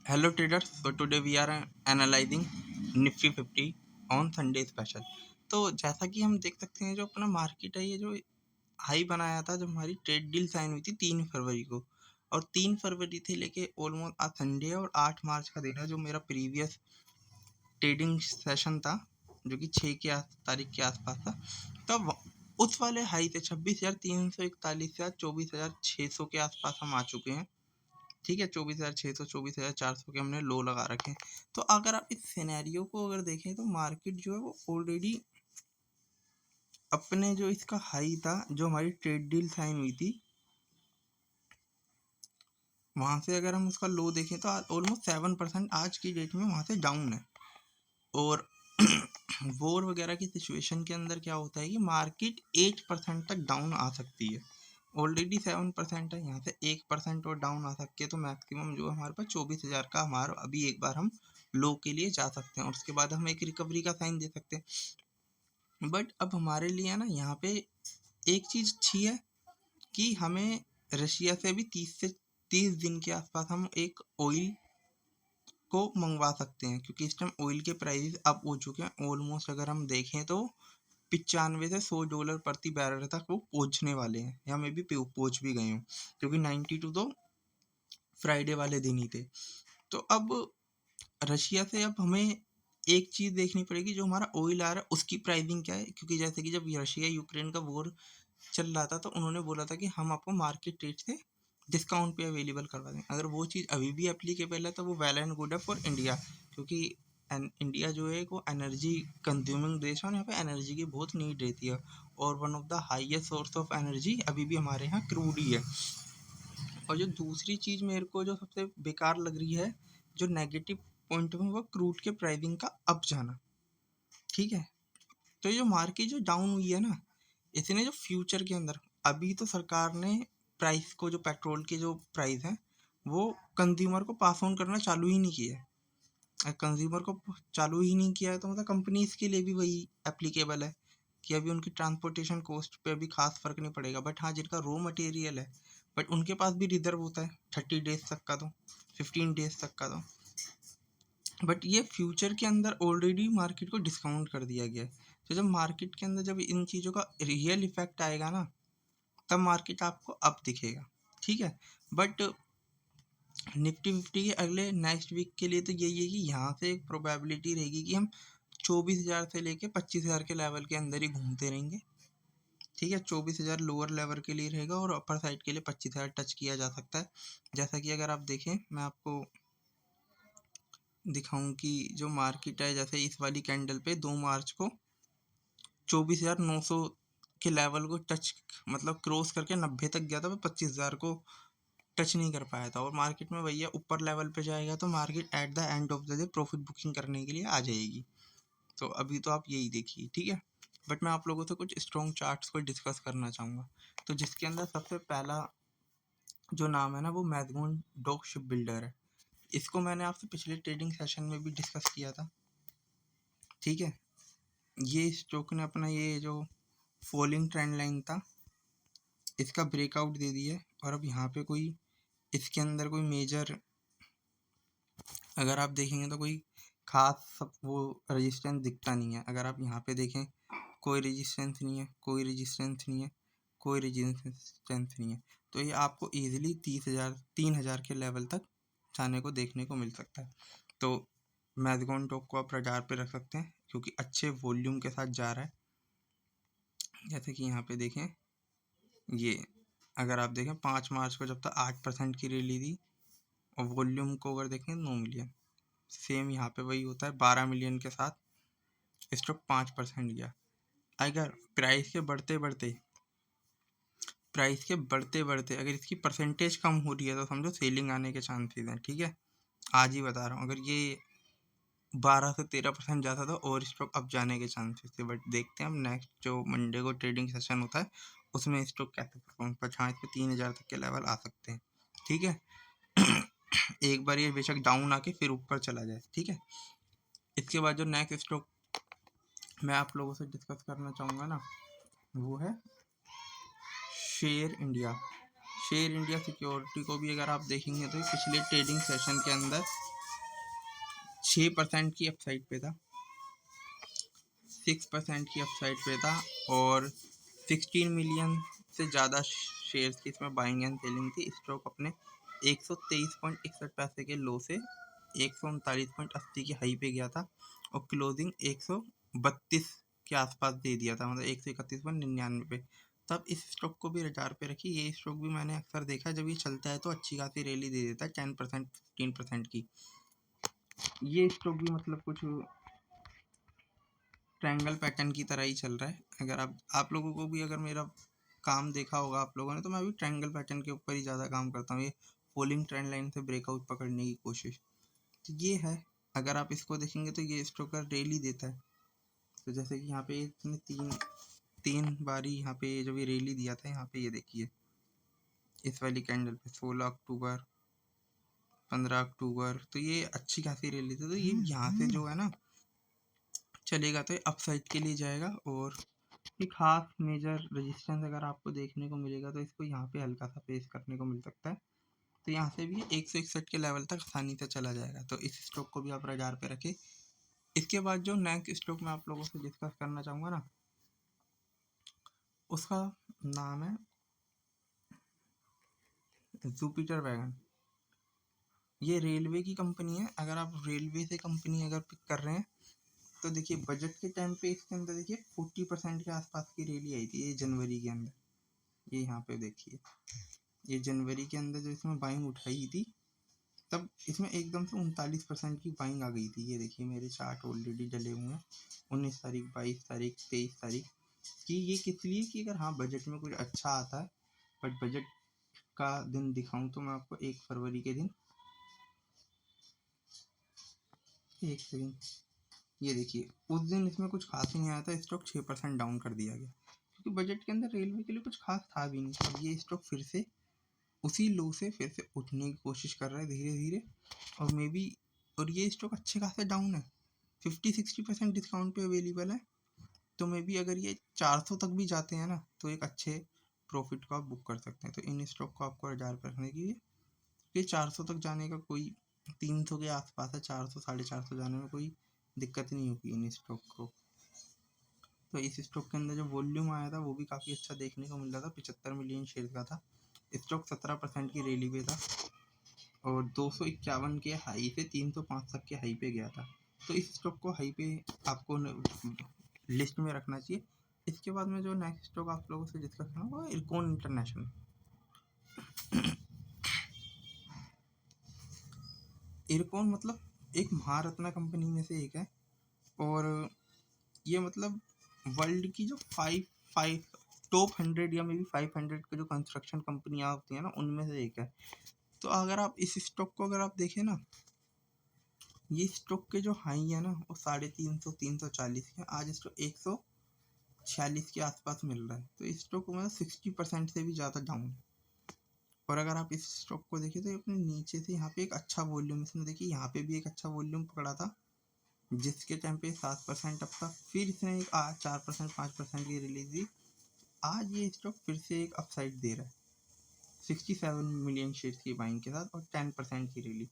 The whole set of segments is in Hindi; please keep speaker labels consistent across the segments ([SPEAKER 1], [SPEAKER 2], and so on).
[SPEAKER 1] Hello traders, so today we are analyzing Nifty 50 on Sunday special। तो जैसा कि हम देख सकते हैं जो अपना मार्केट है ये जो हाई बनाया था जब हमारी ट्रेड डील साइन हुई थी 3 फरवरी को, और 3 फरवरी से लेके ऑलमोस्ट आज संडे और 8 मार्च का दिन है जो मेरा प्रीवियस ट्रेडिंग सेशन था जो कि 6 तारीख के आसपास था। तब उस वाले हाई से 26,341 से 24,600 के आसपास हम आ चुके हैं। ठीक है, 24,600 24,400 के हमने लो लगा रखे हैं। तो अगर आप इस सिनेरियो को अगर देखें तो मार्केट जो है वो ऑलरेडी अपने जो इसका हाई था जो हमारी ट्रेड डील साइन हुई थी वहां से अगर हम उसका लो देखें तो ऑलमोस्ट 7% आज की डेट में वहां से डाउन है। और वॉर वगैरह की सिचुएशन के अंदर क्या होता है कि मार्केट 8% तक डाउन आ सकती है। ऑलरेडी 7% है, यहाँ से 1% और डाउन आ सकती है, तो मैक्सिमम जो है हमारे पास 24,000 का हमारा अभी एक बार हम लो के लिए जा सकते हैं और उसके बाद हम एक रिकवरी का साइन दे सकते हैं। बट अब हमारे लिए ना यहाँ पे एक चीज़ अच्छी है कि हमें रशिया से भी 30 दिन के आसपास हम एक ऑयल को मंगवा सकते हैं, क्योंकि इस टाइम ऑयल के प्राइस अप हो चुके हैं। ऑलमोस्ट अगर हम देखें तो 95 से $100 प्रति बैरल तक वो पहुंचने वाले हैं, या मे भी पहुंच भी गए हों, क्योंकि 92 तो फ्राइडे वाले दिन ही थे। तो अब रशिया से अब हमें एक चीज़ देखनी पड़ेगी, जो हमारा ऑयल आ रहा है उसकी प्राइसिंग क्या है, क्योंकि जैसे कि जब रशिया यूक्रेन का वॉर चल रहा था तो उन्होंने बोला था कि हम आपको मार्केट रेट से डिस्काउंट पे अवेलेबल करवा दें। अगर वो चीज़ अभी भी एप्लीकेबल है तो वो वेल एंड गुड है फॉर इंडिया, क्योंकि इंडिया जो है वो एनर्जी कंज्यूमिंग देश है और यहाँ पे एनर्जी की बहुत नीड रहती है, और one of the highest source of energy अभी भी हमारे यहाँ क्रूड ही है। और जो दूसरी चीज़ मेरे को जो सबसे बेकार लग रही है, जो नेगेटिव पॉइंट में, वो क्रूड के प्राइसिंग का अप जाना। ठीक है, तो ये जो मार्केट जो डाउन हुई है ना, इसने जो फ्यूचर के अंदर अभी तो सरकार ने प्राइस को, जो पेट्रोल के जो प्राइस है वो कंज्यूमर को पास ऑन करना चालू ही नहीं किया है। कंज्यूमर को चालू ही नहीं किया है तो मतलब कंपनीज के लिए भी वही एप्लीकेबल है कि अभी उनकी ट्रांसपोर्टेशन कॉस्ट पे अभी खास फर्क नहीं पड़ेगा। बट हाँ, जिनका रॉ मटेरियल है बट उनके पास भी रिजर्व होता है 30 डेज तक का, तो 15 डेज तक का, बट ये फ्यूचर के अंदर ऑलरेडी मार्केट को डिस्काउंट कर दिया गया है। तो जब मार्केट के अंदर जब इन चीज़ों का रियल इफेक्ट आएगा ना, तब मार्केट आपको अप दिखेगा। ठीक है, बट निफ्टी फिफ्टी के अगले नेक्स्ट वीक के लिए तो यही है कि यहाँ से एक प्रोबेबिलिटी रहेगी कि हम 24,000 से लेके 25,000 के लेवल के अंदर ही घूमते रहेंगे। ठीक है, 24,000 लोअर लेवल के लिए रहेगा और अपर साइड के लिए 25,000 टच किया जा सकता है। जैसा कि अगर आप देखें, मैं आपको दिखाऊं कि जो मार्केट है, जैसे इस वाली कैंडल पे 2 मार्च को 24,900 के लेवल को टच, मतलब क्रॉस करके 90 तक गया था, पर 25,000 को टच नहीं कर पाया था। और मार्केट में भैया ऊपर लेवल पे जाएगा तो market at the end of the day profit booking करने के लिए आ जाएगी। तो अभी तो आप यही देखिए। ठीक है, बट मैं आप लोगों से कुछ स्ट्रॉन्ग चार्ट्स को डिस्कस करना चाहूँगा, तो जिसके अंदर सबसे पहला जो नाम है ना वो मैग्नम डॉक शिप बिल्डर है। इसको मैंने आपसे पिछले ट्रेडिंग सेशन में भी डिस्कस किया था। ठीक है, ये स्टॉक ने अपना ये जो फॉलिंग ट्रेंड लाइन था इसका ब्रेकआउट दे दिया है, और अब यहाँ पे कोई इसके अंदर कोई मेजर, अगर आप देखेंगे तो कोई खास सब वो रेजिस्टेंस दिखता नहीं है। अगर आप यहाँ पे देखें, कोई रेजिस्टेंस नहीं है, कोई रेजिस्टेंस नहीं है, कोई रेजिस्टेंस नहीं है। तो ये आपको इजीली 3,000 के लेवल तक जाने को देखने को मिल सकता है। तो मैग्नम डॉक को आप रडार पे रख सकते हैं, क्योंकि अच्छे वॉल्यूम के साथ जा रहा है। जैसे कि यहाँ पे देखें, ये अगर आप देखें 5 मार्च को जब तक 8% की रैली थी, और वॉल्यूम को अगर देखें 9 मिलियन, सेम यहाँ पे वही होता है 12 मिलियन के साथ स्टॉक 5% गया। अगर प्राइस के बढ़ते बढ़ते अगर इसकी परसेंटेज कम हो रही है तो समझो सेलिंग आने के चांसेस हैं। ठीक है, आज ही बता रहा हूँ, अगर ये 12 से 13% जाता था और स्टॉक अब जाने के चांसेस थे। बट देखते हैं हम नेक्स्ट जो मंडे को ट्रेडिंग सेशन होता है उसमें स्टॉक कैसे परफॉर्म पर, हाँ इस पर 3,000 तक के लेवल आ सकते हैं। ठीक है, एक बार ये बेशक डाउन आके फिर ऊपर चला जाए। ठीक है, इसके बाद जो नेक्स्ट स्टॉक मैं आप लोगों से डिस्कस करना चाहूँगा ना, वो है share India. Share India security को भी अगर आप देखेंगे तो पिछले ट्रेडिंग सेशन के अंदर 6% की अपसाइड पे था, 6% की अपसाइड पे था और 16 मिलियन से ज़्यादा शेयर्स की इसमें बाइंग एंड सेलिंग थी। स्टॉक अपने 123.61 पैसे के लो से 139.80 की हाई पे गया था और क्लोजिंग 132 के आसपास दे दिया था, मतलब 131.99 पे। तब इस स्टॉक को भी रडार पे रखी। ये स्टॉक भी मैंने अक्सर देखा जब ये चलता है तो अच्छी खासी रैली दे देता है 10% 15% की। ये स्टॉक भी मतलब कुछ ट्रायंगल पैटर्न की तरह ही चल रहा है। अगर आप लोगों को भी अगर मेरा काम देखा होगा आप लोगों ने, तो मैं अभी ट्रायंगल पैटर्न के ऊपर ही ज़्यादा काम करता हूँ, ये फॉलिंग ट्रेंड लाइन से ब्रेकआउट पकड़ने की कोशिश। तो ये है, अगर आप इसको देखेंगे तो ये स्टॉक का रैली देता है। तो जैसे कि यहाँ पे इसने तीन बारी यहाँ पे जब ये रैली दिया था, यहाँ पे ये देखिए इस वाली कैंडल पे 16 अक्टूबर 15 अक्टूबर, तो ये अच्छी खासी रैली थी। तो ये यहाँ से जो है ना चलेगा तो ये अपसाइड के लिए जाएगा और एक हाफ मेजर रेजिस्टेंस अगर आपको देखने को मिलेगा तो इसको यहाँ पे हल्का सा पेश करने को मिल सकता है। तो यहाँ से भी 161 के लेवल तक आसानी से चला जाएगा। तो इस स्टॉक को भी आप रडार पे रखें। इसके बाद जो नेक्स्ट स्टॉक मैं आप लोगों से डिस्कस करना चाहूँगा ना, उसका नाम है जुपिटर वैगन। ये रेलवे की कंपनी है। अगर आप रेलवे से कंपनी अगर पिक कर रहे हैं तो देखिए बजट के टाइम पे इसके अंदर देखिए 40% के आसपास की रैली आई थी ये जनवरी के अंदर। ये यहाँ पे देखिए ये जनवरी के अंदर जो इसमें बाइंग उठाई थी तब इसमें एकदम से 39% की बाइंग आ गई थी। ये देखिए मेरे चार्ट ऑलरेडी डले हुए हैं 19 तारीख 22 तारीख 23 तारीख की। ये किस लिए कि अगर हाँ बजट में कुछ अच्छा आता है, बट बजट का दिन दिखाऊं तो मैं आपको 1 फरवरी के दिन, एक सेकेंड, ये देखिए उस दिन इसमें कुछ खास ही नहीं आया था, स्टॉक 6% डाउन कर दिया गया क्योंकि बजट के अंदर रेलवे के लिए कुछ खास था भी नहीं। अब ये स्टॉक फिर से उसी लो से फिर से उठने की कोशिश कर रहा है धीरे धीरे और मे बी, और ये स्टॉक अच्छे खासे डाउन है, 50-60% डिस्काउंट पे अवेलेबल है। तो मे बी अगर ये 400 तक भी जाते हैं ना तो एक अच्छे प्रॉफिट को आप बुक कर सकते हैं। तो इन स्टॉक को आपको रडार पर रखने की ये 400 तक जाने का कोई, 300 के आसपास है, 400 450 जाने में कोई दिक्कत नहीं होगी इन स्टॉक को। तो इस स्टॉक के अंदर जो वॉल्यूम आया था वो भी काफ़ी अच्छा देखने को मिल रहा था, 75 मिलियन शेयर का था। स्टॉक 17% की रैली पे था और 251 के हाई से 305 तक के हाई पे गया था। तो इस स्टॉक को हाई पे आपको लिस्ट में रखना चाहिए। इसके बाद में जो नेक्स्ट स्टॉक आप लोगों से डिस्कस करूँगा वो इरकॉन इंटरनेशनल। इरकॉन मतलब एक महारत्ना कंपनी में से एक है और ये मतलब वर्ल्ड की जो फाइव टॉप 100 या मे बी 500 के जो कंस्ट्रक्शन कंपनियाँ होती हैं ना उनमें से एक है। तो अगर आप इस स्टॉक को अगर आप देखें ना, ये स्टॉक के जो हाई है ना वो 350 340 के, आज स्टॉक 146 के आसपास मिल रहा है। तो इस स्टॉक मतलब 60% से भी ज़्यादा डाउन है। और अगर आप इस स्टॉक को देखें तो अपने नीचे से यहाँ पे एक अच्छा वॉल्यूम, इसने देखिए यहाँ पे भी एक अच्छा वॉल्यूम पकड़ा था जिसके टाइम पे 7% अप था, फिर इसने एक 4% 5% की रिलीज दी। आज ये स्टॉक फिर से एक अपसाइड दे रहा है 67 मिलियन शेयर्स की बाइंग के साथ और 10% की रिलीज।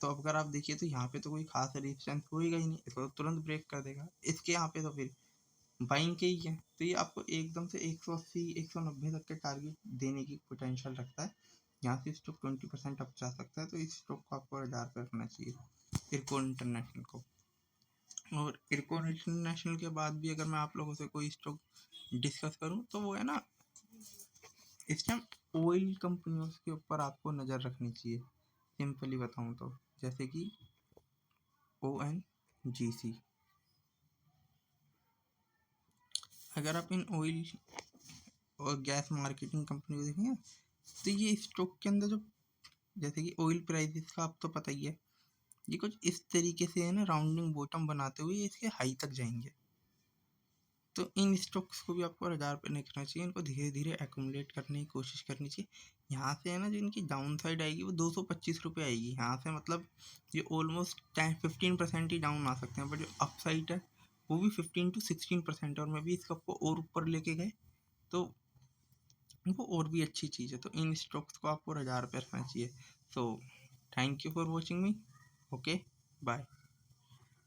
[SPEAKER 1] तो अब अगर आप देखिए तो यहाँ पे तो कोई खास रेजिस्टेंस होएगा ही नहीं, इसको तो तुरंत ब्रेक कर देगा। इसके यहाँ पे तो फिर बाइंग के ही है, तो ये आपको एकदम से 180 190 तक के टारगेट देने की पोटेंशियल रखता है। यहाँ से स्टॉक 20% अप जा सकता है। तो इस स्टॉक को आपको रडार पर रखना चाहिए, इरकॉन इंटरनेशनल को। और इरकॉन इंटरनेशनल के बाद भी अगर मैं आप लोगों से कोई स्टॉक डिस्कस करूँ तो वो है ना, इस टाइम ऑयल कंपनियों के ऊपर आपको नज़र रखनी चाहिए। सिंपली बताऊँ तो जैसे कि ONGC, अगर आप इन ऑयल और गैस मार्केटिंग कंपनी को देखेंगे तो ये स्टॉक के अंदर जो, जैसे कि ऑयल प्राइसेस का आप तो पता ही है, ये कुछ इस तरीके से है ना राउंडिंग बॉटम बनाते हुए इसके हाई तक जाएंगे। तो इन स्टॉक्स को भी आपको रडार पर रखना चाहिए, इनको धीरे धीरे एक्यूमुलेट करने की कोशिश करनी चाहिए। यहाँ से है ना जो इनकी डाउन साइड आएगी वो 225 रुपये आएगी। यहाँ से मतलब ये ऑलमोस्ट 10-15% ही डाउन आ सकते हैं, बट जो अप साइड है वो भी 15 to 16% और मैं भी इसको आपको और ऊपर लेके गए तो वो और भी अच्छी चीज़ है। तो इन स्टॉक्स को आपको 1000 रुपये रखना चाहिए। So thank you for watching me. Okay, bye.